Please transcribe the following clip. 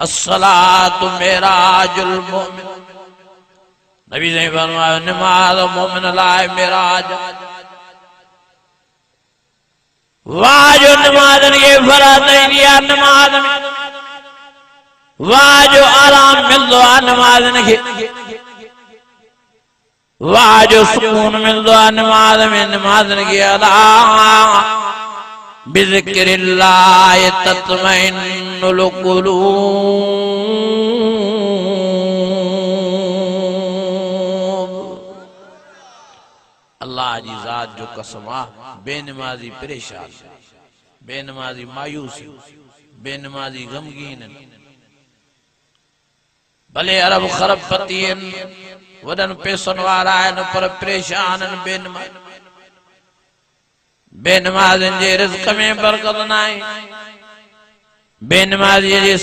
अस्सलातु मेराजुल मोमिन। नबी ने फरमाया नमाज मोमिन लाए मेराज। वाह जो नमाज के फर्ज नहीं दिया नमाज में, वाह जो आराम मिल दो नमाज के, वाह जो सुकून मिल दो नमाज में। नमाज की अदा बिज़िक्रिल्लाह तत्मइन्नुल क़ुलूब। अल्लाह जी जात जो कसमा, बेनमाजी परेशान, बेनमाजी मायूस, बेनमाजी गमगीन, भले अरब खरबपति वडन पैसन वारा आहिनि पर परेशान बेनमाज। बेनमाज़नि जे रिज़्क़ में बरकत न आहे, बेनमाज़ीअ जे